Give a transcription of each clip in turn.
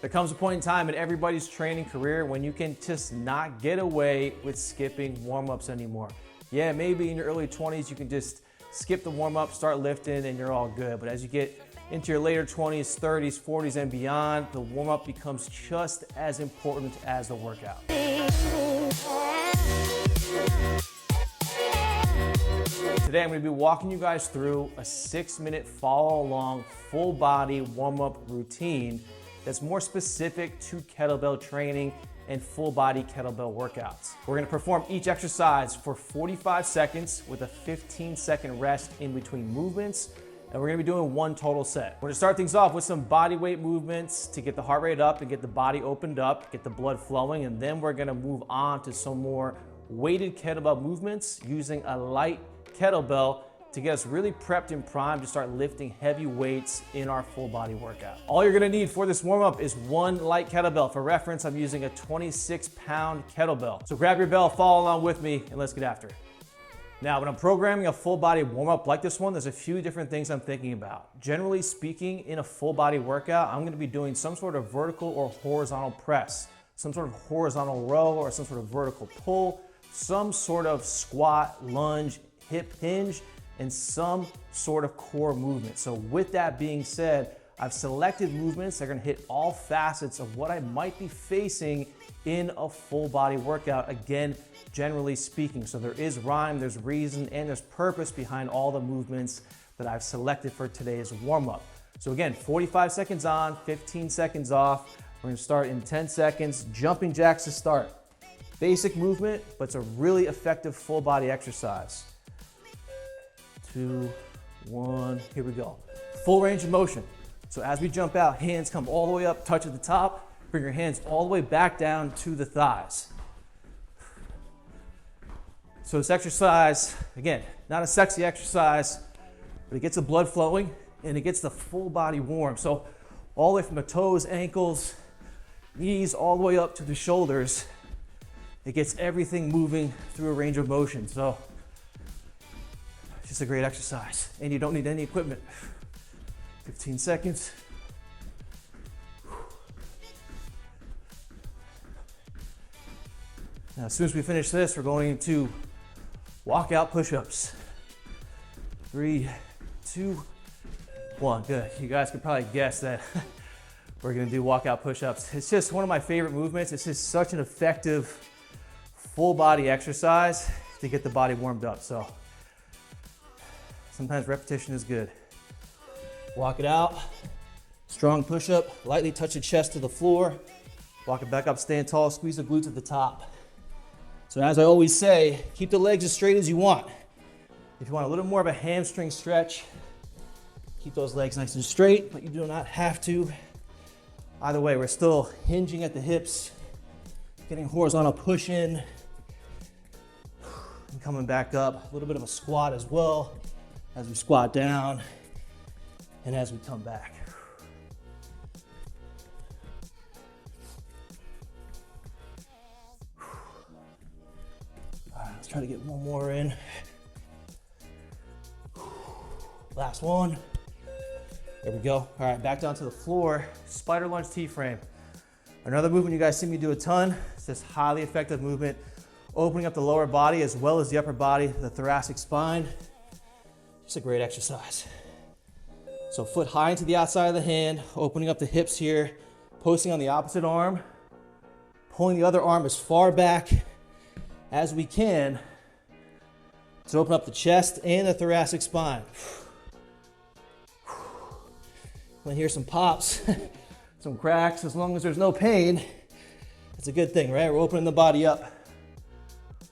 There comes a point in time in everybody's training career when you can just not get away with skipping warm-ups anymore. Yeah, maybe in your early 20s you can just skip the warm-up, start lifting, and you're all good. But as you get into your later 20s, 30s, 40s, and beyond, the warm-up becomes just as important as the workout. Today I'm going to be walking you guys through a 6-minute follow-along full body warm-up routine that's more specific to kettlebell training and full body kettlebell workouts. We're going to perform each exercise for 45 seconds with a 15-second rest in between movements, and we're going to be doing one total set. We're going to start things off with some body weight movements to get the heart rate up and get the body opened up, get the blood flowing, and then we're going to move on to some more weighted kettlebell movements using a light kettlebell to get us really prepped and primed to start lifting heavy weights in our full body workout. All you're gonna need for this warm-up is one light kettlebell. For reference, I'm using a 26-pound kettlebell. So grab your bell, follow along with me, and let's get after it. Now, when I'm programming a full body warm-up like this one, there's a few different things I'm thinking about. Generally speaking, in a full body workout, I'm gonna be doing some sort of vertical or horizontal press, some sort of horizontal row or some sort of vertical pull, some sort of squat, lunge, hip hinge, and some sort of core movement. So with that being said, I've selected movements that are gonna hit all facets of what I might be facing in a full body workout, again, generally speaking. So there is rhyme, there's reason, and there's purpose behind all the movements that I've selected for today's warm-up. So again, 45 seconds on, 15 seconds off. We're gonna start in 10 seconds, jumping jacks to start. Basic movement, but it's a really effective full body exercise. 2, 1, here we go. Full range of motion. So as we jump out, hands come all the way up, touch at the top, bring your hands all the way back down to the thighs. So this exercise, again, not a sexy exercise, but it gets the blood flowing and it gets the full body warm. So all the way from the toes, ankles, knees, all the way up to the shoulders, it gets everything moving through a range of motion. So it's just a great exercise, and you don't need any equipment. 15 seconds. Now, as soon as we finish this, we're going into walkout push-ups. 3, 2, 1. Good. You guys can probably guess that we're going to do walkout push-ups. It's just one of my favorite movements. It's just such an effective full body exercise to get the body warmed up. So sometimes repetition is good. Walk it out, strong push-up, lightly touch the chest to the floor, walk it back up, stand tall, squeeze the glutes at the top. So as I always say, keep the legs as straight as you want. If you want a little more of a hamstring stretch, keep those legs nice and straight, but you do not have to. Either way, we're still hinging at the hips, getting horizontal push in, and coming back up. A little bit of a squat as well, as we squat down and as we come back. All right, let's try to get one more in. Last one. There we go. All right, back down to the floor. Spider lunge T-frame. Another movement you guys see me do a ton. It's this highly effective movement, opening up the lower body as well as the upper body, the thoracic spine. Just a great exercise. So foot high into the outside of the hand, opening up the hips here, posting on the opposite arm, pulling the other arm as far back as we can to open up the chest and the thoracic spine. When I hear some pops, some cracks, as long as there's no pain, it's a good thing, right? We're opening the body up,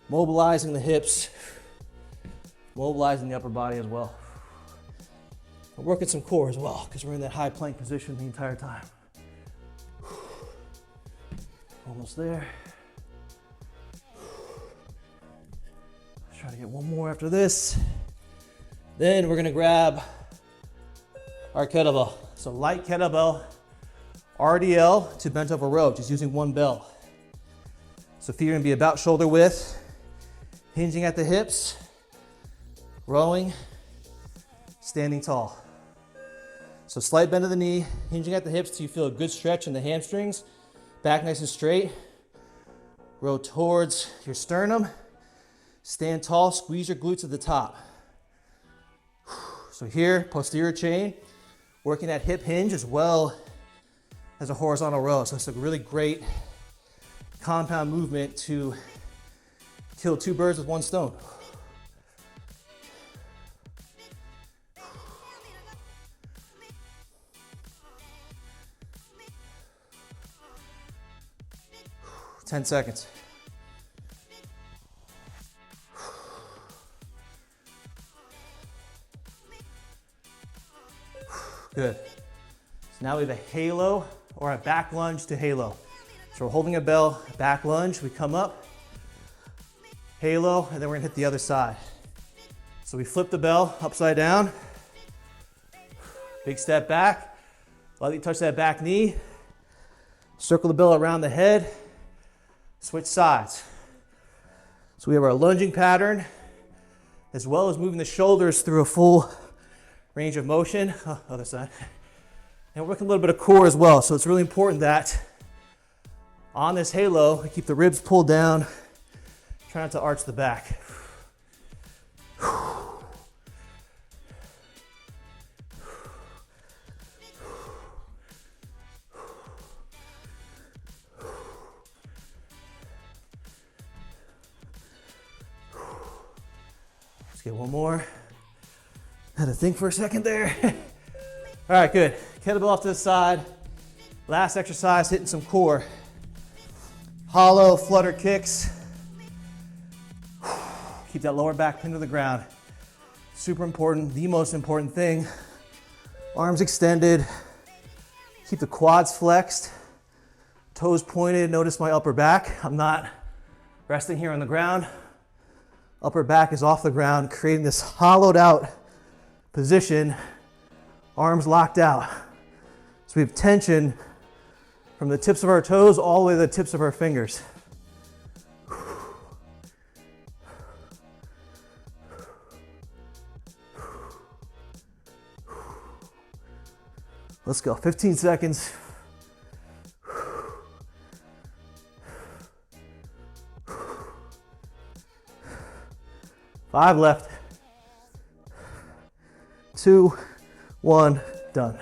mobilizing the hips, mobilizing the upper body as well. We're working some core as well, because we're in that high plank position the entire time. Almost there. Let's try to get one more after this. Then we're gonna grab our kettlebell. So light kettlebell, RDL to bent over row, just using one bell. So feet are gonna be about shoulder width, hinging at the hips, rowing, standing tall. So slight bend of the knee, hinging at the hips till you feel a good stretch in the hamstrings. Back nice and straight. Roll towards your sternum. Stand tall, squeeze your glutes at the top. So here, posterior chain, working that hip hinge as well as a horizontal row. So it's a really great compound movement to kill two birds with one stone. Ten seconds. Good. So now we have a halo or a back lunge to halo. So we're holding a bell, back lunge, we come up, halo, and then we're gonna hit the other side. So we flip the bell upside down, big step back, lightly touch that back knee, circle the bell around the head, switch sides. So we have our lunging pattern, as well as moving the shoulders through a full range of motion. Other side. And we're working a little bit of core as well. So it's really important that on this halo, we keep the ribs pulled down, try not to arch the back. Let's get one more. Had to think for a second there. All right, good. Kettlebell off to the side. Last exercise, hitting some core. Hollow flutter kicks. Keep that lower back pinned to the ground. Super important, the most important thing. Arms extended. Keep the quads flexed. Toes pointed, notice my upper back. I'm not resting here on the ground. Upper back is off the ground, creating this hollowed out position, arms locked out. So we have tension from the tips of our toes all the way to the tips of our fingers. Let's go, 15 seconds. 5 left. 2, 1, done.